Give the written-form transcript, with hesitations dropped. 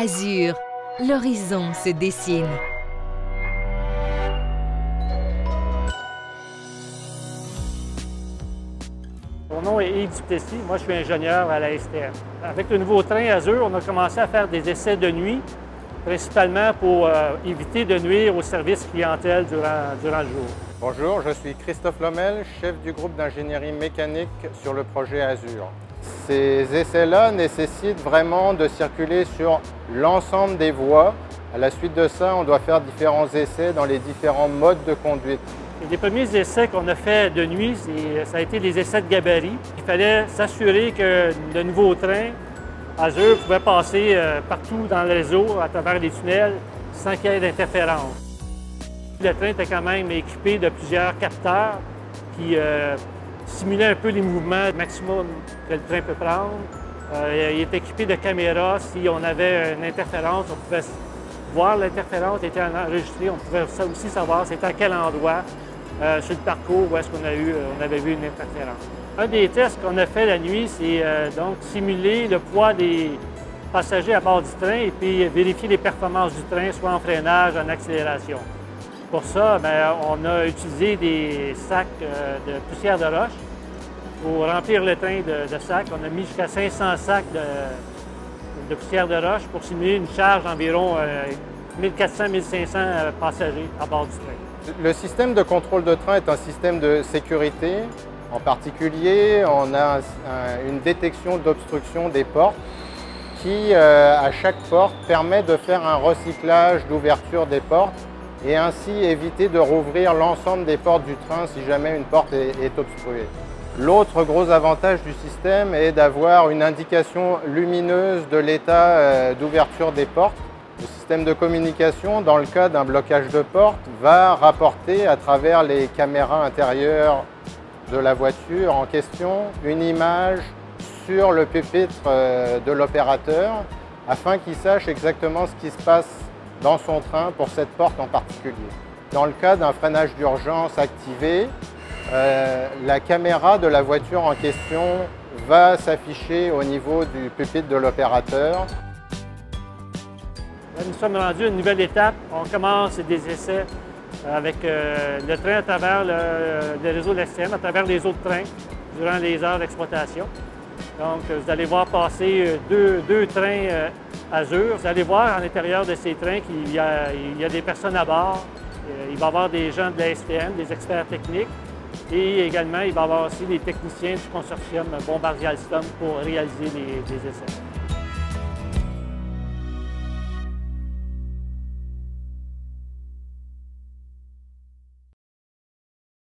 Azur, l'horizon se dessine. Mon nom est Yves Duplessis, moi je suis ingénieur à la STM. Avec le nouveau train Azur, on a commencé à faire des essais de nuit, principalement pour éviter de nuire au service clientèle durant le jour. Bonjour, je suis Christophe Lomel, chef du groupe d'ingénierie mécanique sur le projet Azur. Ces essais-là nécessitent vraiment de circuler sur l'ensemble des voies. À la suite de ça, on doit faire différents essais dans les différents modes de conduite. Les premiers essais qu'on a faits de nuit, ça a été des essais de gabarit. Il fallait s'assurer que le nouveau train Azur pouvait passer partout dans le réseau, à travers les tunnels, sans qu'il y ait d'interférence. Le train était quand même équipé de plusieurs capteurs qui simulaient un peu les mouvements maximum que le train peut prendre. Il est équipé de caméras. Si on avait une interférence, on pouvait voir l'interférence était enregistrée. On pouvait aussi savoir c'était à quel endroit sur le parcours où est-ce qu'on avait vu une interférence. Un des tests qu'on a fait la nuit, c'est donc simuler le poids des passagers à bord du train et puis vérifier les performances du train, soit en freinage, en accélération. Pour ça, on a utilisé des sacs de poussière de roche pour remplir le train de sacs. On a mis jusqu'à 500 sacs de poussière de roche pour simuler une charge d'environ 1400-1500 passagers à bord du train. Le système de contrôle de train est un système de sécurité. En particulier, on a une détection d'obstruction des portes qui, à chaque porte, permet de faire un recyclage d'ouverture des portes et ainsi éviter de rouvrir l'ensemble des portes du train si jamais une porte est obstruée. L'autre gros avantage du système est d'avoir une indication lumineuse de l'état d'ouverture des portes. Le système de communication, dans le cas d'un blocage de porte, va rapporter à travers les caméras intérieures de la voiture en question une image sur le pupitre de l'opérateur afin qu'il sache exactement ce qui se passe dans son train pour cette porte en particulier. Dans le cas d'un freinage d'urgence activé, la caméra de la voiture en question va s'afficher au niveau du pupitre de l'opérateur. Nous sommes rendus à une nouvelle étape. On commence des essais avec le train à travers le réseau de la STM, à travers les autres trains durant les heures d'exploitation. Donc, vous allez voir passer deux trains Azur. Vous allez voir à l'intérieur de ces trains qu'il y a des personnes à bord. Il va y avoir des gens de la STM, des experts techniques. Et également, il va y avoir aussi des techniciens du consortium Bombardier Alstom pour réaliser les essais.